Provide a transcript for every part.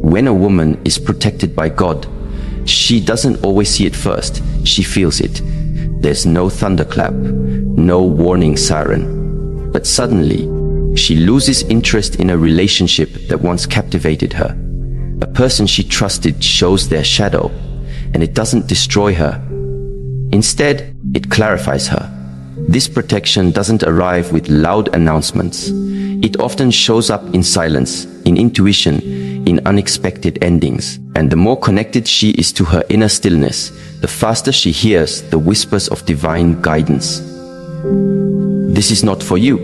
When a woman is protected by God, she doesn't always see it first, she feels it. There's no thunderclap, no warning siren. But suddenly, she loses interest in a relationship that once captivated her. A person she trusted shows their shadow, and it doesn't destroy her. Instead, it clarifies her. This protection doesn't arrive with loud announcements. It often shows up in silence, in intuition, in unexpected endings. And the more connected she is to her inner stillness, the faster she hears the whispers of divine guidance. This is not for you.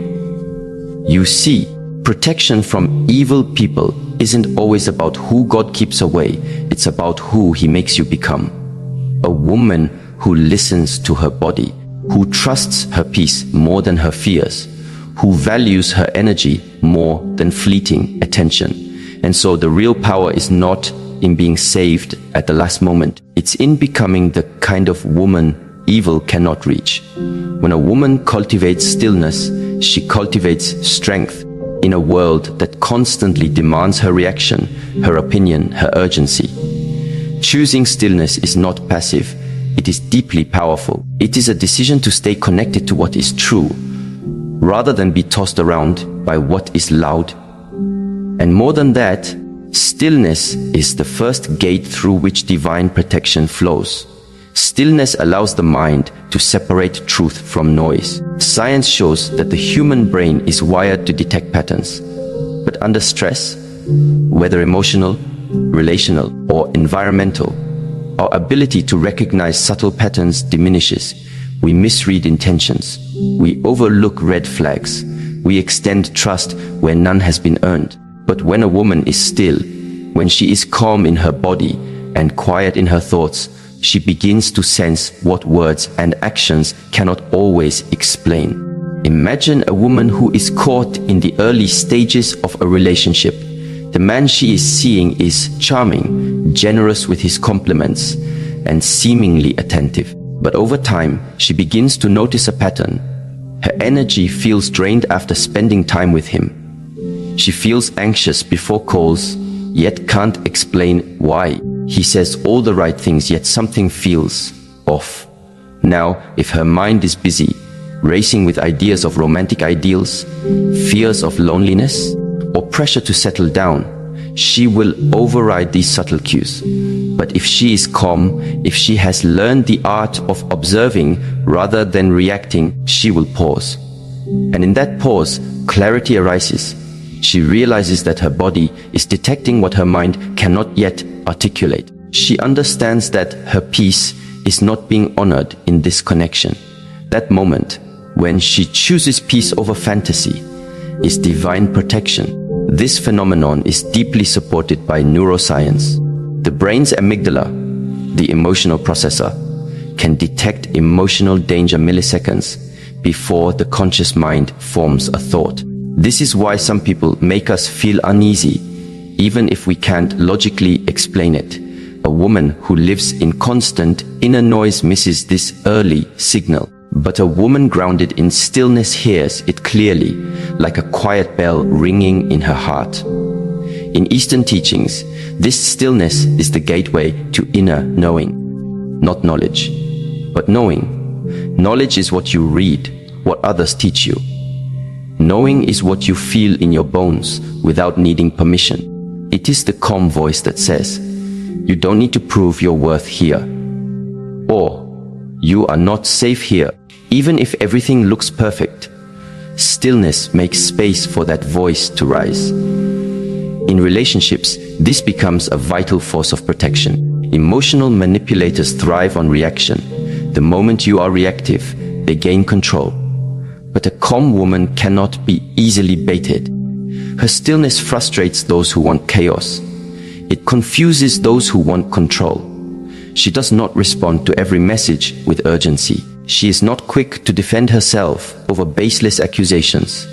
You see, protection from evil people isn't always about who God keeps away, it's about who He makes you become. A woman who listens to her body, who trusts her peace more than her fears, who values her energy more than fleeting attention. And so the real power is not in being saved at the last moment. It's in becoming the kind of woman evil cannot reach. When a woman cultivates stillness, she cultivates strength in a world that constantly demands her reaction, her opinion, her urgency. Choosing stillness is not passive. It is deeply powerful. It is a decision to stay connected to what is true, rather than be tossed around by what is loud. And more than that, stillness is the first gate through which divine protection flows. Stillness allows the mind to separate truth from noise. Science shows that the human brain is wired to detect patterns. But under stress, whether emotional, relational, or environmental, our ability to recognize subtle patterns diminishes. We misread intentions. We overlook red flags. We extend trust where none has been earned. But when a woman is still, when she is calm in her body and quiet in her thoughts, she begins to sense what words and actions cannot always explain. Imagine a woman who is caught in the early stages of a relationship. The man she is seeing is charming, generous with his compliments, and seemingly attentive. But over time, she begins to notice a pattern. Her energy feels drained after spending time with him. She feels anxious before calls, yet can't explain why. He says all the right things, yet something feels off. Now, if her mind is busy, racing with ideas of romantic ideals, fears of loneliness, or pressure to settle down, she will override these subtle cues. But if she is calm, if she has learned the art of observing rather than reacting, she will pause. And in that pause, clarity arises. She realizes that her body is detecting what her mind cannot yet articulate. She understands that her peace is not being honored in this connection. That moment, when she chooses peace over fantasy, is divine protection. This phenomenon is deeply supported by neuroscience. The brain's amygdala, the emotional processor, can detect emotional danger milliseconds before the conscious mind forms a thought. This is why some people make us feel uneasy, even if we can't logically explain it. A woman who lives in constant inner noise misses this early signal. But a woman grounded in stillness hears it clearly, like a quiet bell ringing in her heart. In Eastern teachings, this stillness is the gateway to inner knowing, not knowledge, but knowing. Knowledge is what you read, what others teach you. Knowing is what you feel in your bones without needing permission. It is the calm voice that says, you don't need to prove your worth here. Or, you are not safe here, even if everything looks perfect. Stillness makes space for that voice to rise. In relationships, this becomes a vital force of protection. Emotional manipulators thrive on reaction. The moment you are reactive, they gain control. But a calm woman cannot be easily baited. Her stillness frustrates those who want chaos. It confuses those who want control. She does not respond to every message with urgency. She is not quick to defend herself over baseless accusations.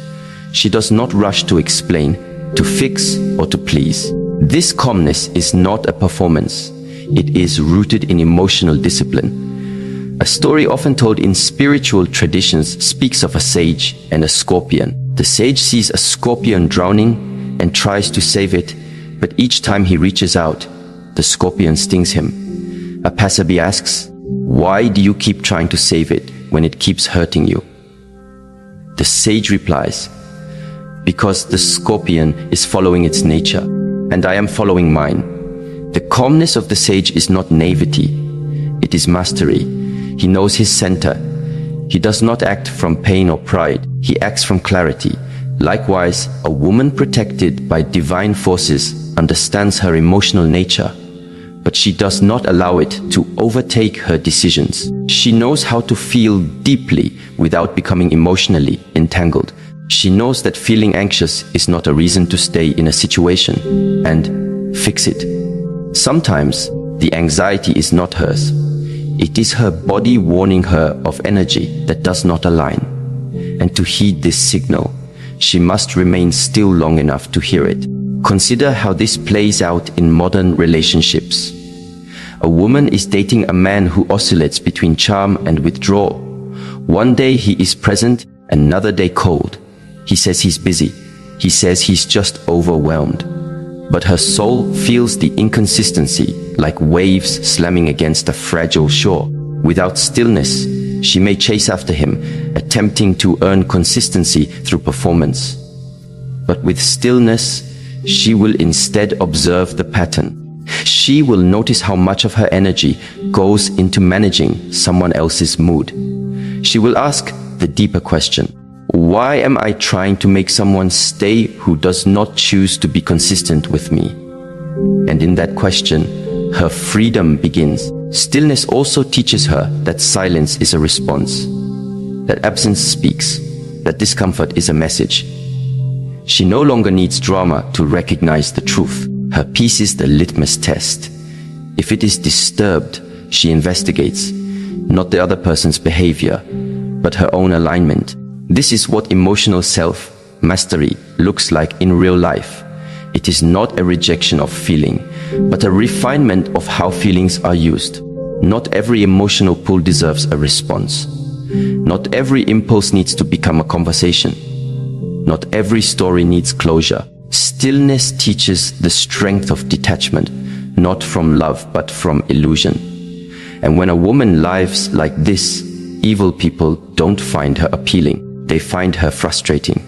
She does not rush to explain, to fix, or to please. This calmness is not a performance. It is rooted in emotional discipline. A story often told in spiritual traditions speaks of a sage and a scorpion. The sage sees a scorpion drowning and tries to save it, but each time he reaches out, the scorpion stings him. A passerby asks, "Why do you keep trying to save it when it keeps hurting you?" The sage replies, "Because the scorpion is following its nature, and I am following mine." The calmness of the sage is not naivety, it is mastery. He knows his center. He does not act from pain or pride, he acts from clarity. Likewise, a woman protected by divine forces understands her emotional nature, but she does not allow it to overtake her decisions. She knows how to feel deeply without becoming emotionally entangled. She knows that feeling anxious is not a reason to stay in a situation and fix it. Sometimes the anxiety is not hers. It is her body warning her of energy that does not align. And to heed this signal, she must remain still long enough to hear it. Consider how this plays out in modern relationships. A woman is dating a man who oscillates between charm and withdrawal. One day he is present, another day cold. He says he's busy. He says he's just overwhelmed. But her soul feels the inconsistency, like waves slamming against a fragile shore. Without stillness, she may chase after him, attempting to earn consistency through performance. But with stillness, she will instead observe the pattern. She will notice how much of her energy goes into managing someone else's mood. She will ask the deeper question: why am I trying to make someone stay who does not choose to be consistent with me? And in that question, her freedom begins. Stillness also teaches her that silence is a response, that absence speaks, that discomfort is a message. She no longer needs drama to recognize the truth. Her peace is the litmus test. If it is disturbed, she investigates, not the other person's behavior, but her own alignment. This is what emotional self-mastery looks like in real life. It is not a rejection of feeling, but a refinement of how feelings are used. Not every emotional pull deserves a response. Not every impulse needs to become a conversation. Not every story needs closure. Stillness teaches the strength of detachment, not from love, but from illusion. And when a woman lives like this, evil people don't find her appealing. They find her frustrating,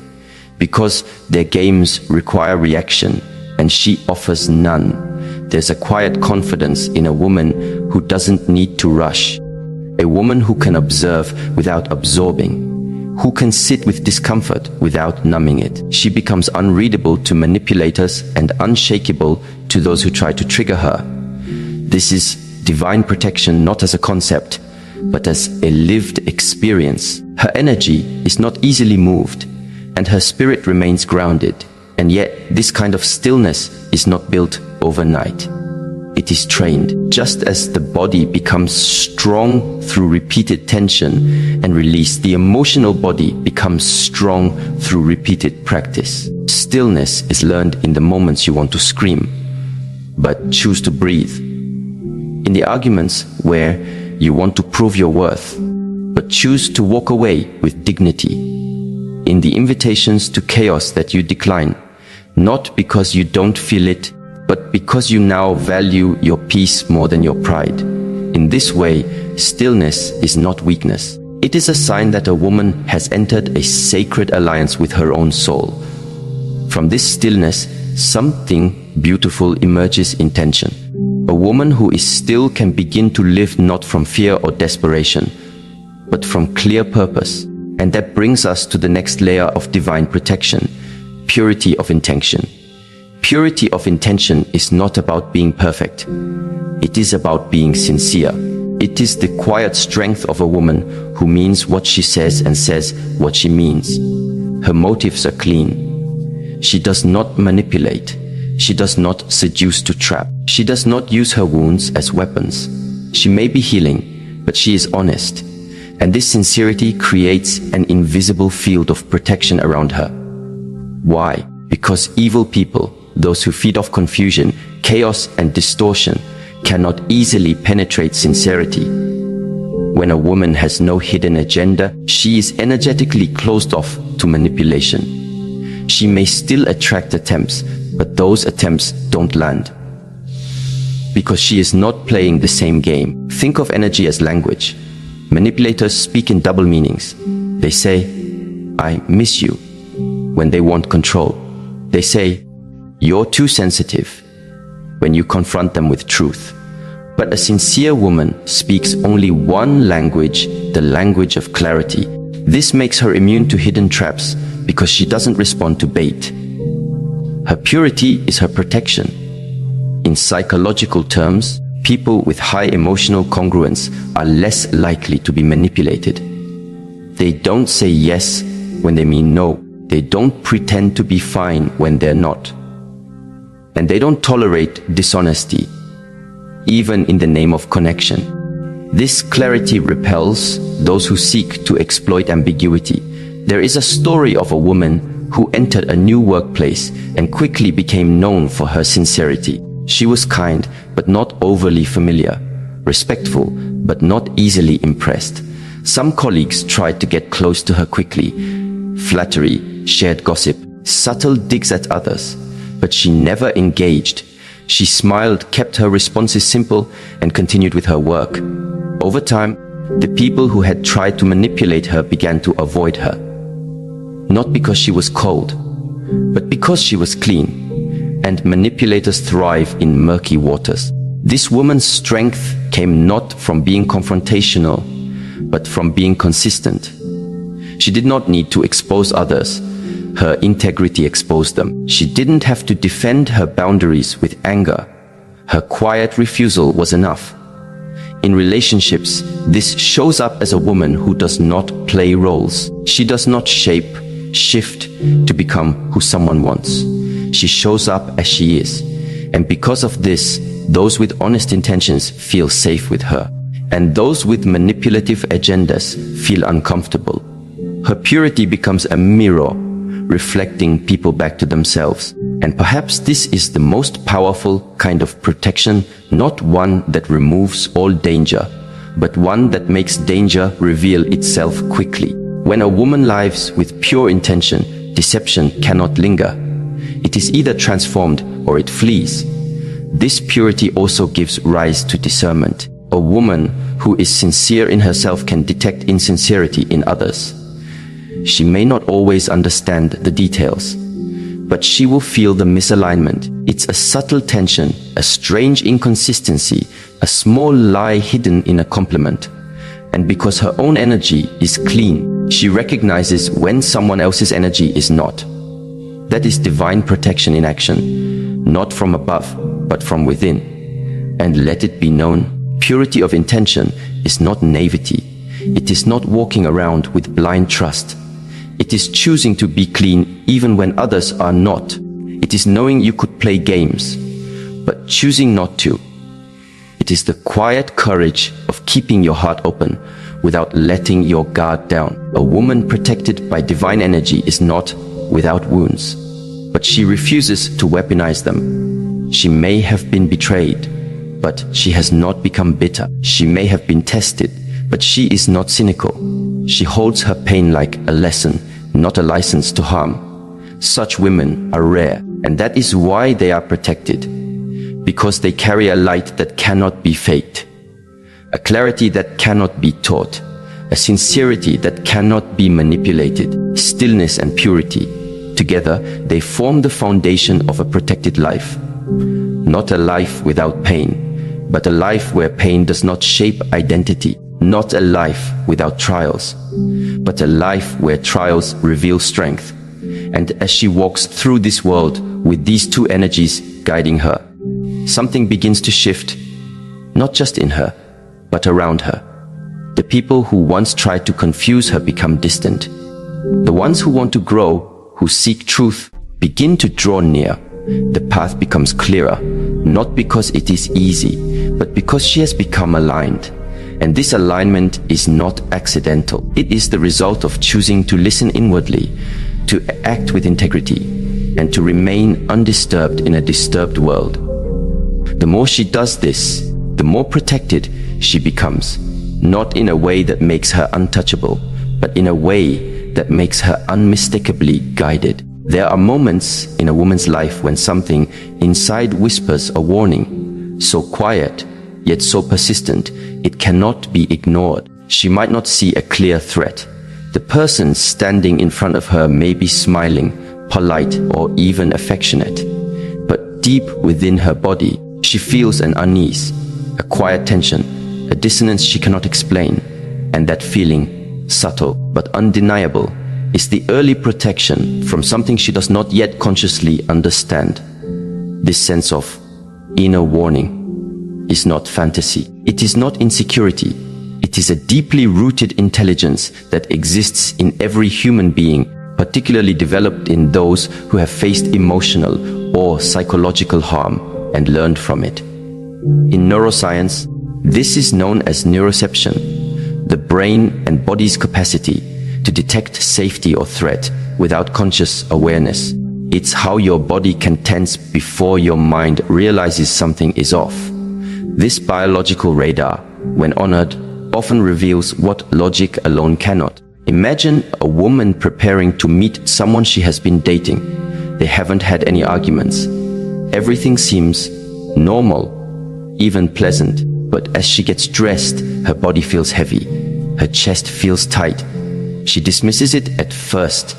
because their games require reaction, and she offers none. There's a quiet confidence in a woman who doesn't need to rush. A woman who can observe without absorbing, who can sit with discomfort without numbing it. She becomes unreadable to manipulators and unshakable to those who try to trigger her. This is divine protection, not as a concept, but as a lived experience. Her energy is not easily moved, and her spirit remains grounded. And yet, this kind of stillness is not built overnight. It is trained. Just as the body becomes strong through repeated tension and release, the emotional body becomes strong through repeated practice. Stillness is learned in the moments you want to scream, but choose to breathe. In the arguments where you want to prove your worth, but choose to walk away with dignity. In the invitations to chaos that you decline, not because you don't feel it, but because you now value your peace more than your pride. In this way, stillness is not weakness. It is a sign that a woman has entered a sacred alliance with her own soul. From this stillness, something beautiful emerges in tension. A woman who is still can begin to live not from fear or desperation, but from clear purpose. And that brings us to the next layer of divine protection: purity of intention. Purity of intention is not about being perfect. It is about being sincere. It is the quiet strength of a woman who means what she says and says what she means. Her motives are clean. She does not manipulate. She does not seduce to trap. She does not use her wounds as weapons. She may be healing, but she is honest. And this sincerity creates an invisible field of protection around her. Why? Because evil people, those who feed off confusion, chaos, and distortion, cannot easily penetrate sincerity. When a woman has no hidden agenda, she is energetically closed off to manipulation. she may still attract attempts, but those attempts don't land. Because she is not playing the same game. Think of energy as language. Manipulators speak in double meanings. They say, "I miss you," when they want control. They say, "You're too sensitive," when you confront them with truth. But a sincere woman speaks only one language, the language of clarity. This makes her immune to hidden traps because she doesn't respond to bait. Her purity is her protection. In psychological terms, people with high emotional congruence are less likely to be manipulated. They don't say yes when they mean no. They don't pretend to be fine when they're not. And they don't tolerate dishonesty, even in the name of connection. This clarity repels those who seek to exploit ambiguity. There is a story of a woman who entered a new workplace and quickly became known for her sincerity. She was kind, but not overly familiar, respectful, but not easily impressed. Some colleagues tried to get close to her quickly. Flattery, shared gossip, subtle digs at others, but she never engaged. She smiled, kept her responses simple, and continued with her work. Over time, the people who had tried to manipulate her began to avoid her. Not because she was cold, but because she was clean. And manipulators thrive in murky waters. This woman's strength came not from being confrontational, but from being consistent. She did not need to expose others. Her integrity exposed them. She didn't have to defend her boundaries with anger. Her quiet refusal was enough. In relationships, this shows up as a woman who does not play roles. She does not shape, shift to become who someone wants. She shows up as she is. And because of this, those with honest intentions feel safe with her. And those with manipulative agendas feel uncomfortable. Her purity becomes a mirror, reflecting people back to themselves. And perhaps this is the most powerful kind of protection, not one that removes all danger, but one that makes danger reveal itself quickly. When a woman lives with pure intention, deception cannot linger. It is either transformed or it flees. This purity also gives rise to discernment. A woman who is sincere in herself can detect insincerity in others. She may not always understand the details, but she will feel the misalignment. It's a subtle tension, a strange inconsistency, a small lie hidden in a compliment. And because her own energy is clean, she recognizes when someone else's energy is not. That is divine protection in action, not from above, but from within. And let it be known, purity of intention is not naivety. It is not walking around with blind trust. It is choosing to be clean even when others are not. It is knowing you could play games, but choosing not to. It is the quiet courage of keeping your heart open without letting your guard down. A woman protected by divine energy is not without wounds, but she refuses to weaponize them. She may have been betrayed, but she has not become bitter. She may have been tested, but she is not cynical. She holds her pain like a lesson, not a license to harm. Such women are rare, and that is why they are protected, because they carry a light that cannot be faked, a clarity that cannot be taught, a sincerity that cannot be manipulated, stillness and purity. Together, they form the foundation of a protected life. Not a life without pain, but a life where pain does not shape identity. Not a life without trials, but a life where trials reveal strength. And as she walks through this world with these two energies guiding her, something begins to shift, not just in her, but around her. The people who once tried to confuse her become distant. The ones who want to grow, who seek truth, begin to draw near. The path becomes clearer, not because it is easy, but because she has become aligned. And this alignment is not accidental. It is the result of choosing to listen inwardly, to act with integrity, and to remain undisturbed in a disturbed world. The more she does this, the more protected she becomes, not in a way that makes her untouchable, but in a way that makes her unmistakably guided. There are moments in a woman's life when something inside whispers a warning, so quiet, yet so persistent, it cannot be ignored. She might not see a clear threat. The person standing in front of her may be smiling, polite, or even affectionate. But deep within her body, she feels an unease, a quiet tension, a dissonance she cannot explain. And that feeling, subtle but undeniable, is the early protection from something she does not yet consciously understand. This sense of inner warning is not fantasy. It is not insecurity. It is a deeply rooted intelligence that exists in every human being, particularly developed in those who have faced emotional or psychological harm and learned from it. In neuroscience, this is known as neuroception, the brain and body's capacity to detect safety or threat without conscious awareness. It's how your body can tense before your mind realizes something is off. This biological radar, when honored, often reveals what logic alone cannot. Imagine a woman preparing to meet someone she has been dating. They haven't had any arguments. Everything seems normal, even pleasant. But as she gets dressed, her body feels heavy. Her chest feels tight. She dismisses it at first.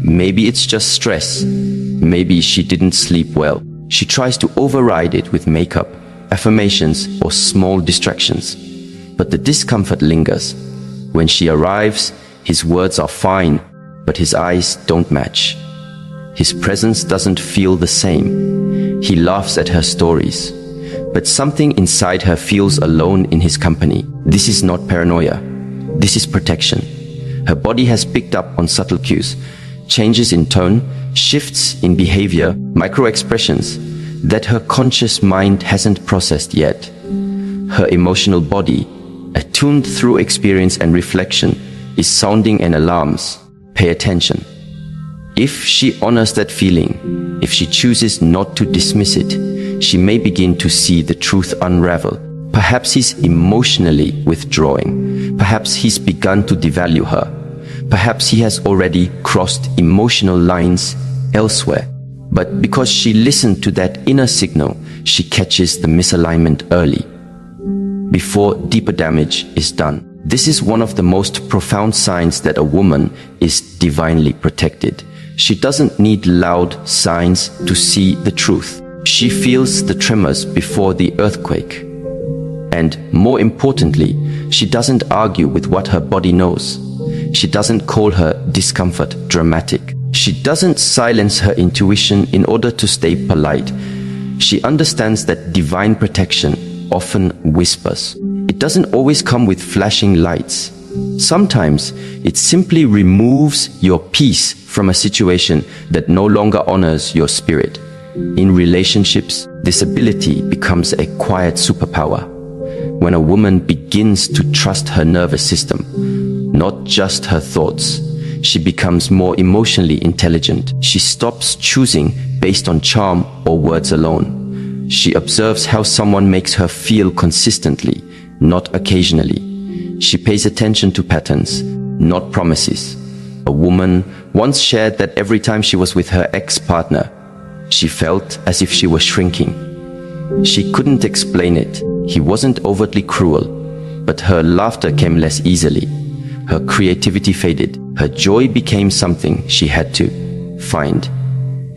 Maybe it's just stress. Maybe she didn't sleep well. She tries to override it with makeup, affirmations, or small distractions. But the discomfort lingers. When she arrives, his words are fine, but his eyes don't match. His presence doesn't feel the same. He laughs at her stories. But something inside her feels alone in his company. This is not paranoia. This is protection. Her body has picked up on subtle cues, changes in tone, shifts in behavior, micro-expressions that her conscious mind hasn't processed yet. Her emotional body, attuned through experience and reflection, is sounding an alarms. Pay attention. If she honors that feeling, if she chooses not to dismiss it, she may begin to see the truth unravel. Perhaps he's emotionally withdrawing. Perhaps he's begun to devalue her. Perhaps he has already crossed emotional lines elsewhere. But because she listened to that inner signal, she catches the misalignment early, before deeper damage is done. This is one of the most profound signs that a woman is divinely protected. She doesn't need loud signs to see the truth. She feels the tremors before the earthquake. And more importantly, she doesn't argue with what her body knows. She doesn't call her discomfort dramatic. She doesn't silence her intuition in order to stay polite. She understands that divine protection often whispers. It doesn't always come with flashing lights. Sometimes it simply removes your peace from a situation that no longer honors your spirit. In relationships, this ability becomes a quiet superpower. When a woman begins to trust her nervous system, not just her thoughts, she becomes more emotionally intelligent. She stops choosing based on charm or words alone. She observes how someone makes her feel consistently, not occasionally. She pays attention to patterns, not promises. A woman once shared that every time she was with her ex-partner, she felt as if she was shrinking. She couldn't explain it. He wasn't overtly cruel, but her laughter came less easily. Her creativity faded. Her joy became something she had to find,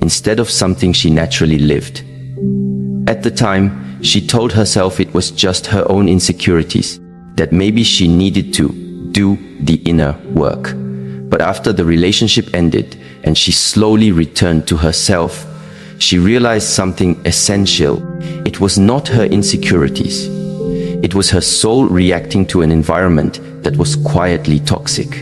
instead of something she naturally lived. At the time, she told herself it was just her own insecurities, that maybe she needed to do the inner work. But after the relationship ended and she slowly returned to herself, she realized something essential. It was not her insecurities. It was her soul reacting to an environment that was quietly toxic.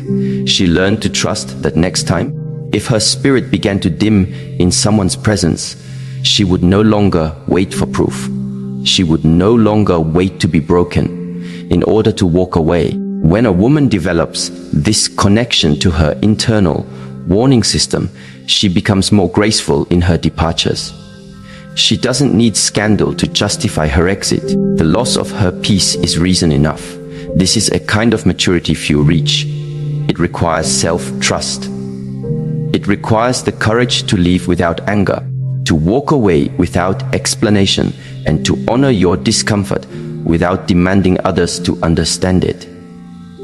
She learned to trust that next time, if her spirit began to dim in someone's presence, she would no longer wait for proof. She would no longer wait to be broken in order to walk away. When a woman develops this connection to her internal warning system, she becomes more graceful in her departures. She doesn't need scandal to justify her exit. The loss of her peace is reason enough. This is a kind of maturity few reach. It requires self-trust. It requires the courage to leave without anger, to walk away without explanation, and to honor your discomfort without demanding others to understand it.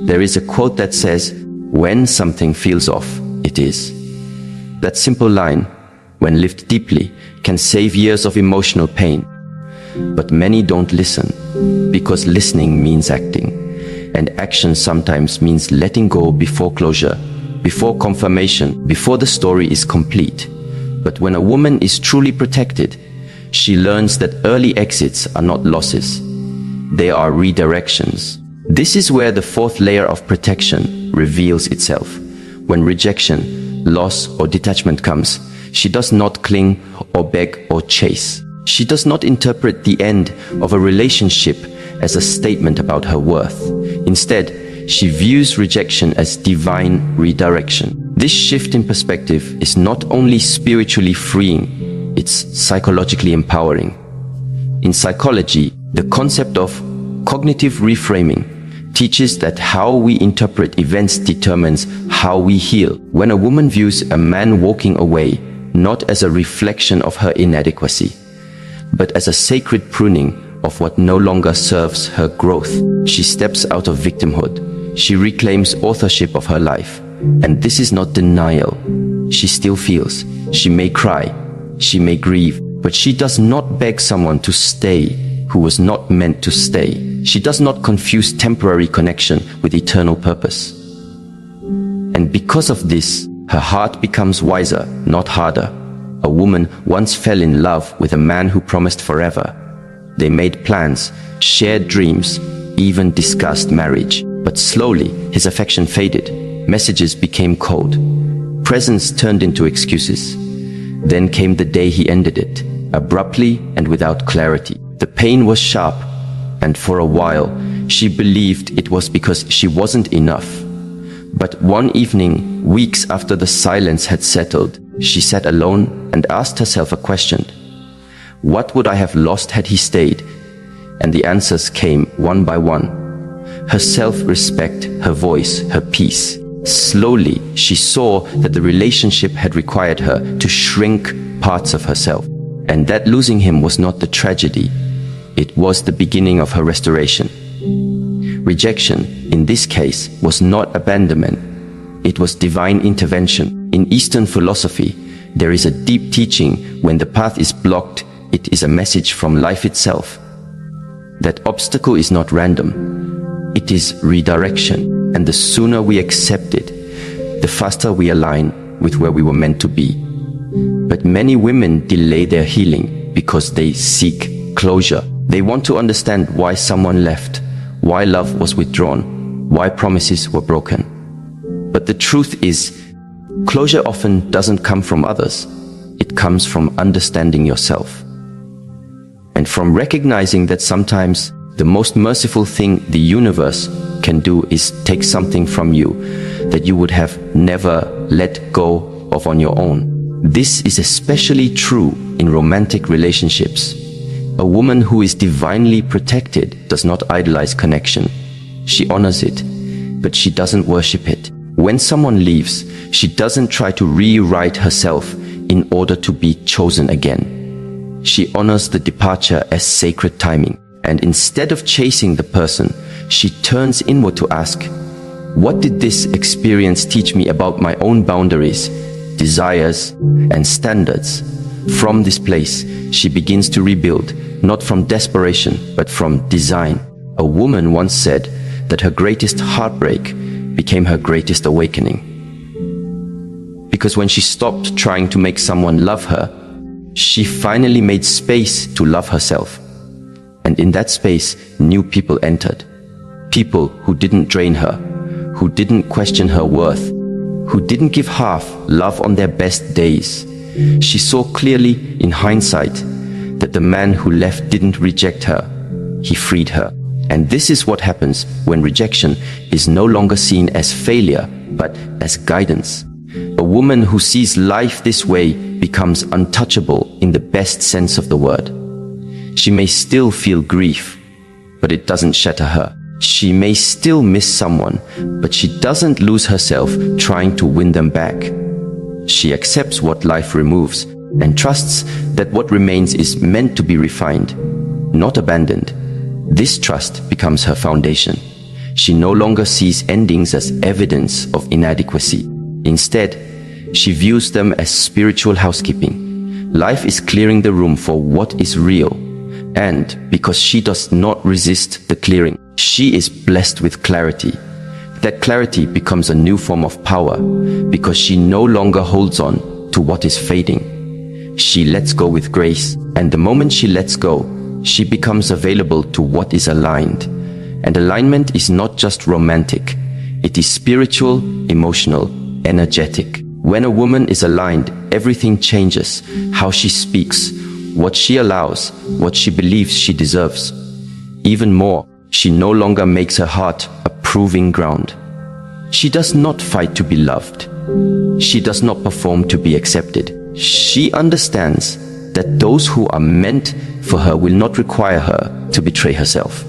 There is a quote that says, "When something feels off, it is." That simple line, when lived deeply, can save years of emotional pain. But many don't listen, because listening means acting, and action sometimes means letting go before closure, before confirmation, before the story is complete. But when a woman is truly protected, she learns that early exits are not losses. They are redirections. This is where the fourth layer of protection reveals itself. When rejection, loss, or detachment comes, she does not cling or beg or chase. She does not interpret the end of a relationship as a statement about her worth. Instead, she views rejection as divine redirection. This shift in perspective is not only spiritually freeing, it's psychologically empowering. In psychology, the concept of cognitive reframing teaches that how we interpret events determines how we heal. When a woman views a man walking away not as a reflection of her inadequacy, but as a sacred pruning of what no longer serves her growth, she steps out of victimhood. She reclaims authorship of her life. And this is not denial. She still feels. She may cry. She may grieve. But she does not beg someone to stay who was not meant to stay. She does not confuse temporary connection with eternal purpose. And because of this, her heart becomes wiser, not harder. A woman once fell in love with a man who promised forever. They made plans, shared dreams, even discussed marriage. But slowly, his affection faded. Messages became cold. Presents turned into excuses. Then came the day he ended it, abruptly and without clarity. The pain was sharp, and for a while, she believed it was because she wasn't enough. But one evening, weeks after the silence had settled, she sat alone and asked herself a question. What would I have lost had he stayed? And the answers came one by one. Her self-respect, her voice, her peace. Slowly, she saw that the relationship had required her to shrink parts of herself, and that losing him was not the tragedy. It was the beginning of her restoration. Rejection, in this case, was not abandonment. It was divine intervention. In Eastern philosophy, there is a deep teaching: when the path is blocked, it is a message from life itself. That obstacle is not random. It is redirection. And the sooner we accept it, the faster we align with where we were meant to be. But many women delay their healing because they seek closure. They want to understand why someone left, why love was withdrawn, why promises were broken. But the truth is, closure often doesn't come from others. It comes from understanding yourself. And from recognizing that sometimes the most merciful thing the universe can do is take something from you that you would have never let go of on your own. This is especially true in romantic relationships. A woman who is divinely protected does not idolize connection. She honors it, but she doesn't worship it. When someone leaves, she doesn't try to rewrite herself in order to be chosen again. She honors the departure as sacred timing. And instead of chasing the person, she turns inward to ask, what did this experience teach me about my own boundaries, desires, and standards? From this place, she begins to rebuild, not from desperation, but from design. A woman once said that her greatest heartbreak became her greatest awakening. Because when she stopped trying to make someone love her, she finally made space to love herself. And in that space, new people entered. People who didn't drain her, who didn't question her worth, who didn't give half love on their best days. She saw clearly in hindsight that the man who left didn't reject her. He freed her. And this is what happens when rejection is no longer seen as failure, but as guidance. A woman who sees life this way becomes untouchable in the best sense of the word. She may still feel grief, but it doesn't shatter her. She may still miss someone, but she doesn't lose herself trying to win them back. She accepts what life removes and trusts that what remains is meant to be refined, not abandoned. This trust becomes her foundation. She no longer sees endings as evidence of inadequacy. Instead, she views them as spiritual housekeeping. Life is clearing the room for what is real, and because she does not resist the clearing, she is blessed with clarity. That clarity becomes a new form of power, because she no longer holds on to what is fading. She lets go with grace, and the moment she lets go, she becomes available to what is aligned. And alignment is not just romantic. It is spiritual, emotional, energetic. When a woman is aligned, everything changes. How she speaks, what she allows, what she believes she deserves. Even more, she no longer makes her heart a proving ground. She does not fight to be loved. She does not perform to be accepted. She understands that those who are meant for her will not require her to betray herself.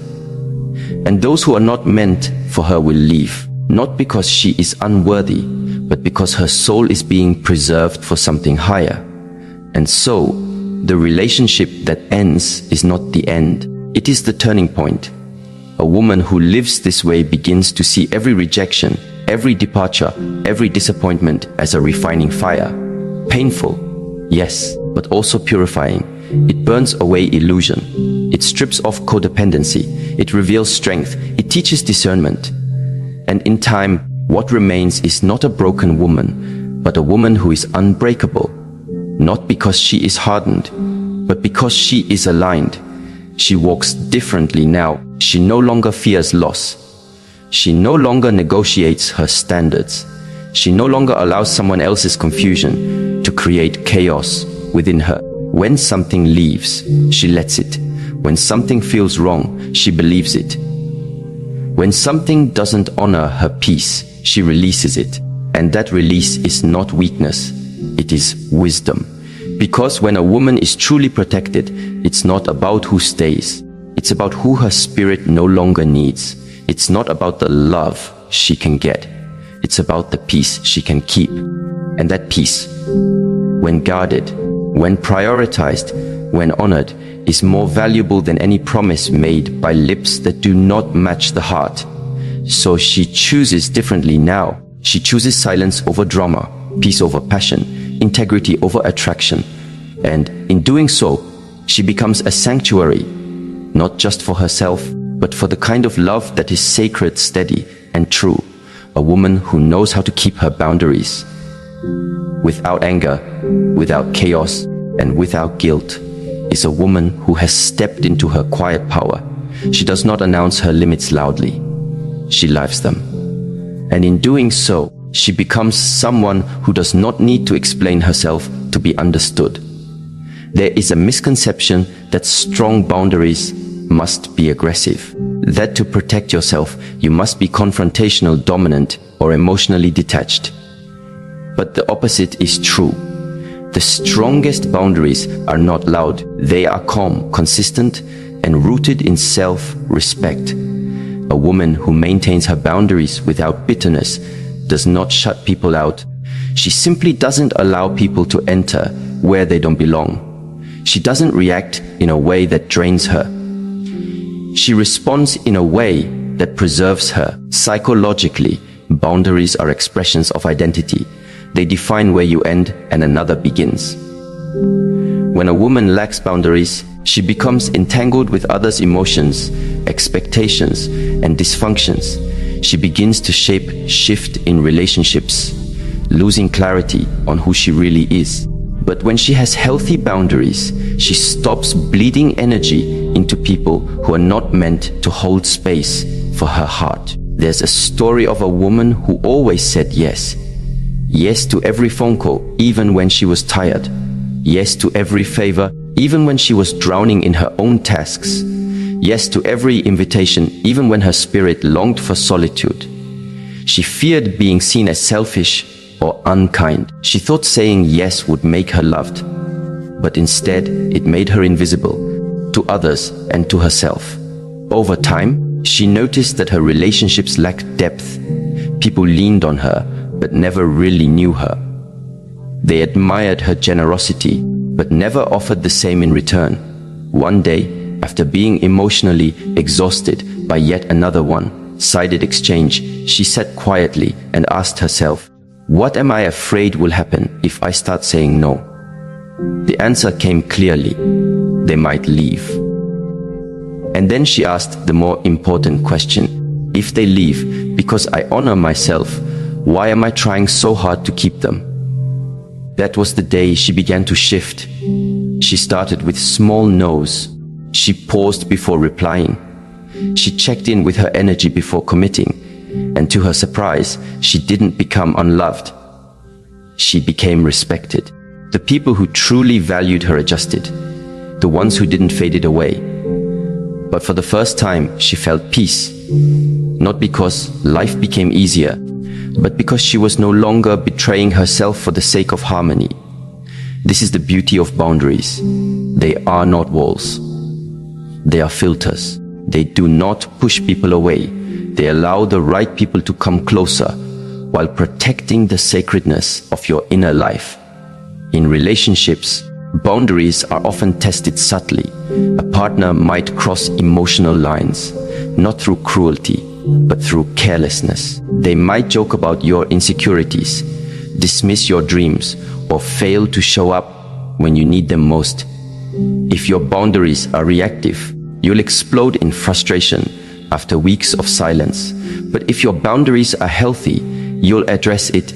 And those who are not meant for her will leave, not because she is unworthy, but because her soul is being preserved for something higher. And so, the relationship that ends is not the end. It is the turning point. A woman who lives this way begins to see every rejection, every departure, every disappointment as a refining fire. Painful, yes, but also purifying. It burns away illusion. It strips off codependency. It reveals strength. It teaches discernment. And in time, what remains is not a broken woman, but a woman who is unbreakable. Not because she is hardened, but because she is aligned. She walks differently now. She no longer fears loss. She no longer negotiates her standards. She no longer allows someone else's confusion to create chaos within her. When something leaves, she lets it. When something feels wrong, she believes it. When something doesn't honor her peace, she releases it. And that release is not weakness, it is wisdom. Because when a woman is truly protected, it's not about who stays. It's about who her spirit no longer needs. It's not about the love she can get. It's about the peace she can keep. And that peace, when guarded, when prioritized, when honored, is more valuable than any promise made by lips that do not match the heart. So she chooses differently now. She chooses silence over drama, peace over passion, integrity over attraction. And in doing so, she becomes a sanctuary, not just for herself, but for the kind of love that is sacred, steady, and true. A woman who knows how to keep her boundaries. Without anger, without chaos, and without guilt, is a woman who has stepped into her quiet power. She does not announce her limits loudly. She lives them. And in doing so, she becomes someone who does not need to explain herself to be understood. There is a misconception that strong boundaries must be aggressive. That to protect yourself, you must be confrontational, dominant, or emotionally detached. But the opposite is true. The strongest boundaries are not loud. They are calm, consistent, and rooted in self-respect. A woman who maintains her boundaries without bitterness does not shut people out. She simply doesn't allow people to enter where they don't belong. She doesn't react in a way that drains her. She responds in a way that preserves her. Psychologically, boundaries are expressions of identity. They define where you end and another begins. When a woman lacks boundaries, she becomes entangled with others' emotions, expectations, and dysfunctions. She begins to shift in relationships, losing clarity on who she really is. But when she has healthy boundaries, she stops bleeding energy into people who are not meant to hold space for her heart. There's a story of a woman who always said yes. Yes to every phone call, even when she was tired. Yes to every favor, even when she was drowning in her own tasks. Yes to every invitation, even when her spirit longed for solitude. She feared being seen as selfish or unkind. She thought saying yes would make her loved, but instead it made her invisible to others and to herself. Over time, she noticed that her relationships lacked depth. People leaned on her, but never really knew her. They admired her generosity, but never offered the same in return. One day, after being emotionally exhausted by yet another one-sided exchange, she sat quietly and asked herself, "What am I afraid will happen if I start saying no?" The answer came clearly: they might leave. And then she asked the more important question: if they leave because I honor myself, why am I trying so hard to keep them? That was the day she began to shift. She started with small no's. She paused before replying. She checked in with her energy before committing. And to her surprise, she didn't become unloved. She became respected. The people who truly valued her adjusted. The ones who didn't fade it away. But for the first time, she felt peace. Not because life became easier, but because she was no longer betraying herself for the sake of harmony. This is the beauty of boundaries. They are not walls. They are filters. They do not push people away. They allow the right people to come closer while protecting the sacredness of your inner life. In relationships, boundaries are often tested subtly. A partner might cross emotional lines, not through cruelty, but through carelessness. They might joke about your insecurities, dismiss your dreams, or fail to show up when you need them most. If your boundaries are reactive, you'll explode in frustration after weeks of silence. But if your boundaries are healthy, you'll address it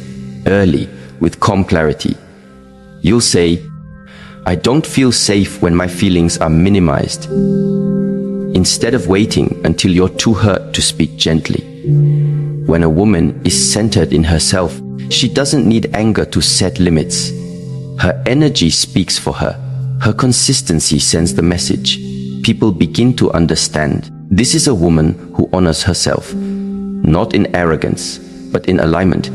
early with calm clarity. You'll say, "I don't feel safe when my feelings are minimized," instead of waiting until you're too hurt to speak gently. When a woman is centered in herself, she doesn't need anger to set limits. Her energy speaks for her. Her consistency sends the message. People begin to understand. This is a woman who honors herself, not in arrogance, but in alignment.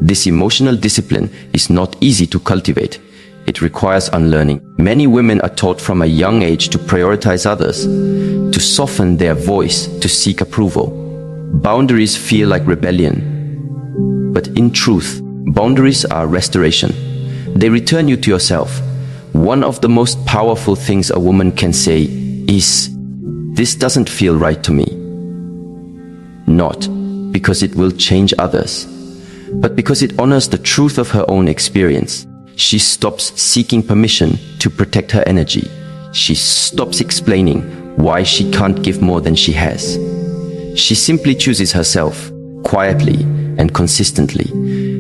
This emotional discipline is not easy to cultivate. It requires unlearning. Many women are taught from a young age to prioritize others, to soften their voice, to seek approval. Boundaries feel like rebellion. But in truth, boundaries are restoration. They return you to yourself. One of the most powerful things a woman can say is, "This doesn't feel right to me." Not because it will change others, but because it honors the truth of her own experience. She stops seeking permission to protect her energy. She stops explaining why she can't give more than she has. She simply chooses herself, quietly and consistently.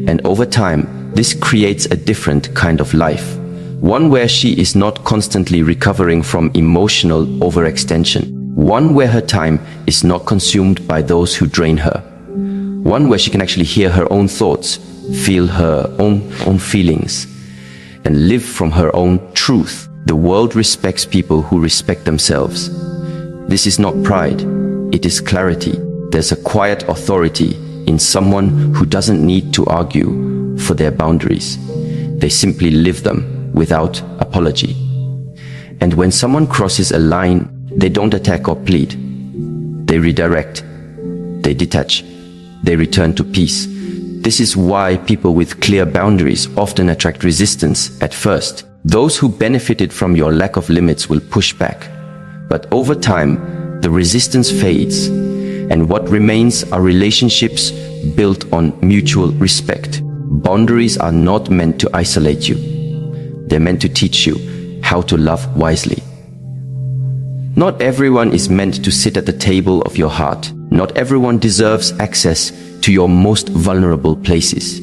And over time, this creates a different kind of life. One where she is not constantly recovering from emotional overextension. One where her time is not consumed by those who drain her. One where she can actually hear her own thoughts, feel her own feelings, and live from her own truth. The world respects people who respect themselves. This is not pride, it is clarity. There's a quiet authority in someone who doesn't need to argue for their boundaries. They simply live them without apology. And when someone crosses a line, they don't attack or plead. They redirect, they detach, they return to peace. This is why people with clear boundaries often attract resistance at first. Those who benefited from your lack of limits will push back. But over time, the resistance fades, and what remains are relationships built on mutual respect. Boundaries are not meant to isolate you. They're meant to teach you how to love wisely. Not everyone is meant to sit at the table of your heart. Not everyone deserves access to your most vulnerable places.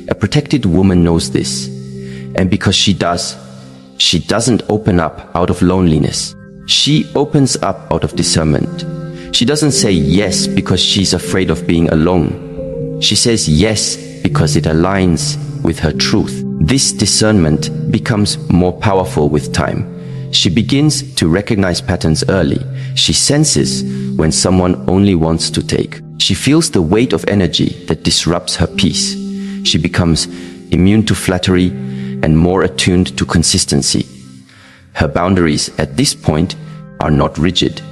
A protected woman knows this. And because she does, she doesn't open up out of loneliness. She opens up out of discernment. She doesn't say yes because she's afraid of being alone. She says yes because it aligns with her truth. This discernment becomes more powerful with time. She begins to recognize patterns early. She senses when someone only wants to take. She feels the weight of energy that disrupts her peace. She becomes immune to flattery and more attuned to consistency. Her boundaries at this point are not rigid.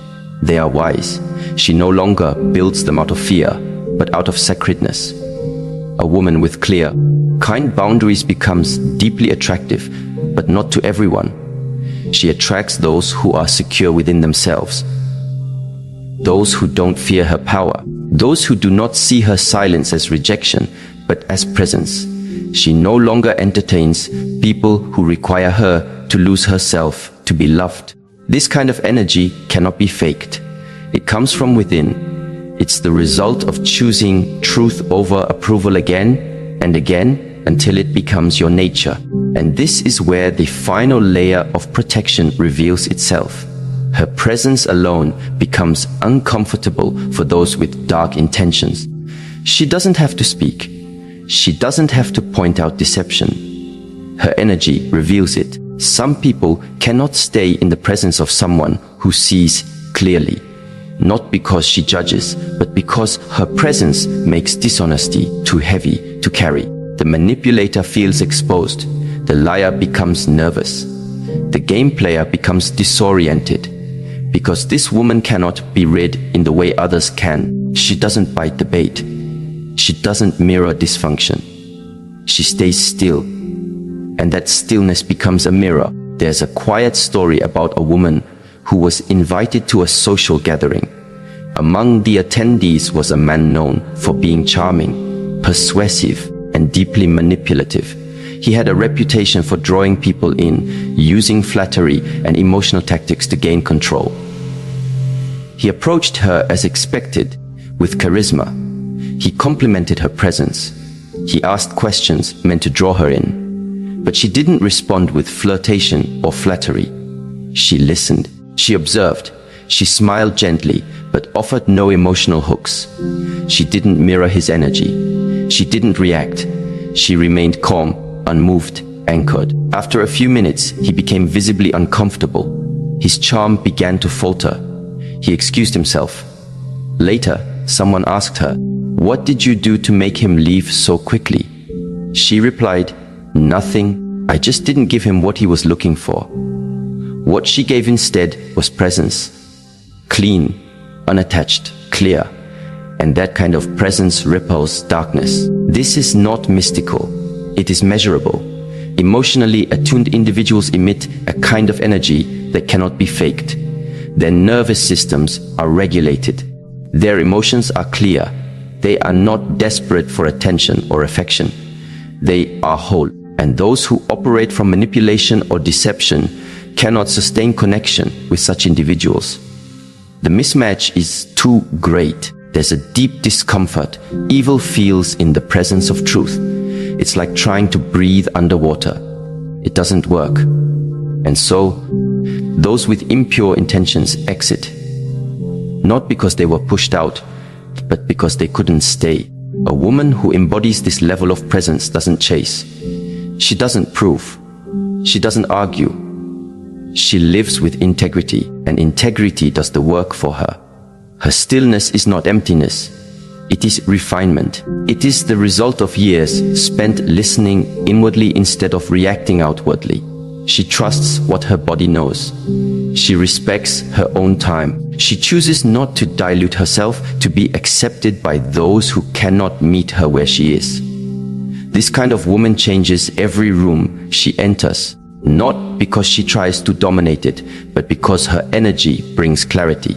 They are wise. She no longer builds them out of fear, but out of sacredness. a woman with clear, kind boundaries becomes deeply attractive, but not to everyone. She attracts those who are secure within themselves, those who don't fear her power, those who do not see her silence as rejection, but as presence. She no longer entertains people who require her to lose herself to be loved. This kind of energy cannot be faked. It comes from within. It's the result of choosing truth over approval again and again until it becomes your nature. And this is where the final layer of protection reveals itself. Her presence alone becomes uncomfortable for those with dark intentions. She doesn't have to speak. She doesn't have to point out deception. Her energy reveals it. Some people cannot stay in the presence of someone who sees clearly, not because she judges, but because her presence makes dishonesty too heavy to carry. The manipulator feels exposed. The liar becomes nervous. The game player becomes disoriented. Because this woman cannot be read in the way others can. She doesn't bite the bait. She doesn't mirror dysfunction. She stays still. And that stillness becomes a mirror. There's a quiet story about a woman who was invited to a social gathering. Among the attendees was a man known for being charming, persuasive, and deeply manipulative. He had a reputation for drawing people in, using flattery and emotional tactics to gain control. He approached her as expected, with charisma. He complimented her presence. He asked questions meant to draw her in. But she didn't respond with flirtation or flattery. She listened. She observed. She smiled gently, but offered no emotional hooks. She didn't mirror his energy. She didn't react. She remained calm, unmoved, anchored. After a few minutes, he became visibly uncomfortable. His charm began to falter. He excused himself. Later, someone asked her, "What did you do to make him leave so quickly?" She replied, "Nothing. I just didn't give him what he was looking for." What she gave instead was presence. Clean, unattached, clear. And that kind of presence repels darkness. This is not mystical. It is measurable. Emotionally attuned individuals emit a kind of energy that cannot be faked. Their nervous systems are regulated. Their emotions are clear. They are not desperate for attention or affection. They are whole. And those who operate from manipulation or deception cannot sustain connection with such individuals. The mismatch is too great. There's a deep discomfort. Evil feels in the presence of truth. It's like trying to breathe underwater. It doesn't work. And so, those with impure intentions exit. Not because they were pushed out, but because they couldn't stay. A woman who embodies this level of presence doesn't chase. She doesn't prove. She doesn't argue. She lives with integrity, and integrity does the work for her. Her stillness is not emptiness. It is refinement. It is the result of years spent listening inwardly instead of reacting outwardly. She trusts what her body knows. She respects her own time. She chooses not to dilute herself to be accepted by those who cannot meet her where she is. This kind of woman changes every room she enters, not because she tries to dominate it, but because her energy brings clarity.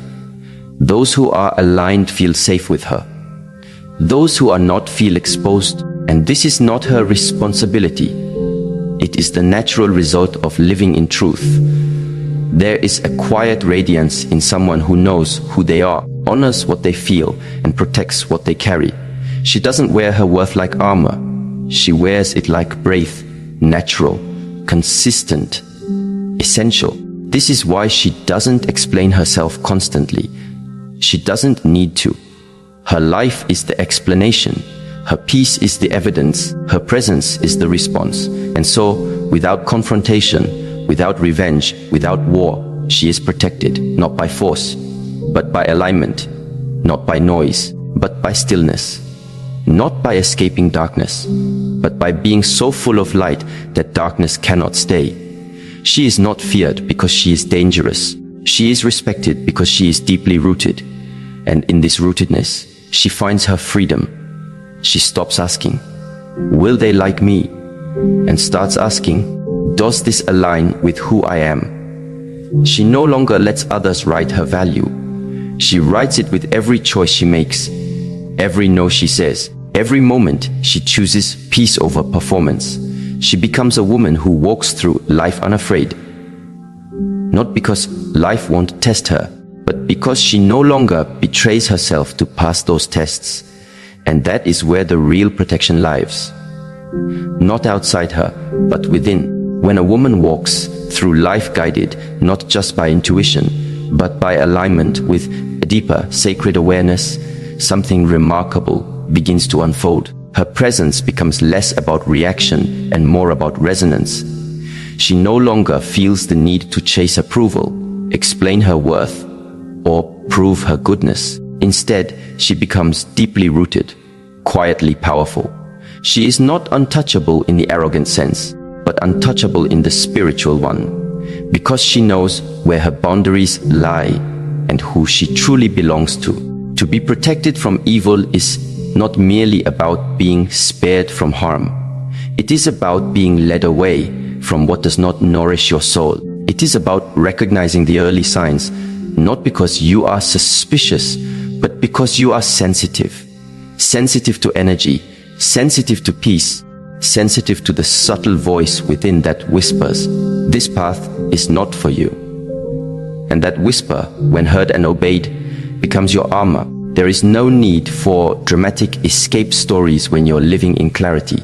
Those who are aligned feel safe with her. Those who are not feel exposed, and this is not her responsibility. It is the natural result of living in truth. There is a quiet radiance in someone who knows who they are, honors what they feel, and protects what they carry. She doesn't wear her worth like armor. She wears it like breath, natural, consistent, essential. This is why she doesn't explain herself constantly. She doesn't need to. Her life is the explanation. Her peace is the evidence. Her presence is the response. And so, without confrontation, without revenge, without war, she is protected, not by force, but by alignment, not by noise, but by stillness, not by escaping darkness, but by being so full of light that darkness cannot stay. She is not feared because she is dangerous. She is respected because she is deeply rooted. And in this rootedness, she finds her freedom. she stops asking, "Will they like me?" and starts asking, "Does this align with who I am?" She no longer lets others write her value. She writes it with every choice she makes, every no she says, every moment she chooses peace over performance. She becomes a woman who walks through life unafraid. Not because life won't test her, but because she no longer betrays herself to pass those tests. And that is where the real protection lies. Not outside her, but within. When a woman walks through life guided not just by intuition, but by alignment with a deeper sacred awareness, something remarkable begins to unfold. Her presence becomes less about reaction and more about resonance. She no longer feels the need to chase approval, explain her worth, or prove her goodness. Instead, she becomes deeply rooted, quietly powerful. She is not untouchable in the arrogant sense, but untouchable in the spiritual one, because she knows where her boundaries lie and who she truly belongs to. To be protected from evil is not merely about being spared from harm. It is about being led away from what does not nourish your soul. It is about recognizing the early signs, not because you are suspicious, but because you are sensitive. Sensitive to energy, sensitive to peace, sensitive to the subtle voice within that whispers, "This path is not for you." And that whisper, when heard and obeyed, becomes your armor. There is no need for dramatic escape stories when you're living in clarity.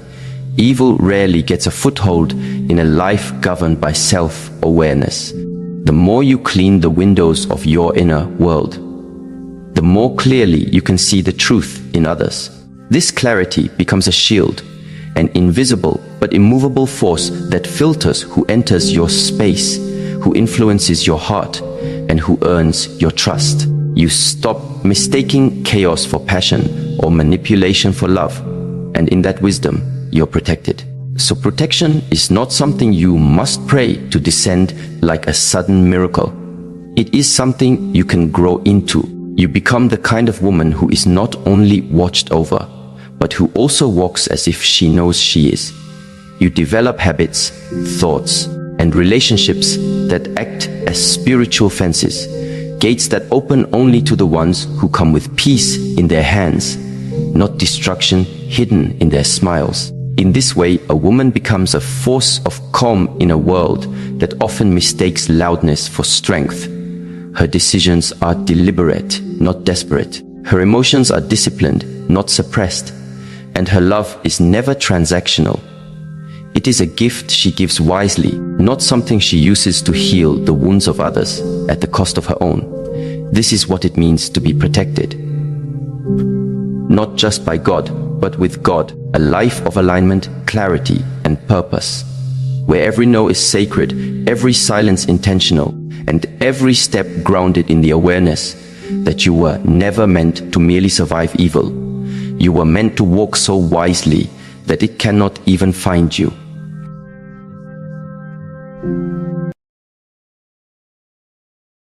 Evil rarely gets a foothold in a life governed by self-awareness. The more you clean the windows of your inner world, the more clearly you can see the truth in others. This clarity becomes a shield, an invisible but immovable force that filters who enters your space, who influences your heart, and who earns your trust. You stop mistaking chaos for passion or manipulation for love, and in that wisdom, you're protected. So protection is not something you must pray to descend like a sudden miracle. It is something you can grow into. You become the kind of woman who is not only watched over, but who also walks as if she knows she is. You develop habits, thoughts, and relationships that act as spiritual fences, gates that open only to the ones who come with peace in their hands, not destruction hidden in their smiles. In this way, a woman becomes a force of calm in a world that often mistakes loudness for strength. Her decisions are deliberate, not desperate. Her emotions are disciplined, not suppressed. And her love is never transactional. It is a gift she gives wisely, not something she uses to heal the wounds of others at the cost of her own. This is what it means to be protected. Not just by God, but with God, a life of alignment, clarity, and purpose, where every no is sacred, every silence intentional, and every step grounded in the awareness that you were never meant to merely survive evil. You were meant to walk so wisely that it cannot even find you.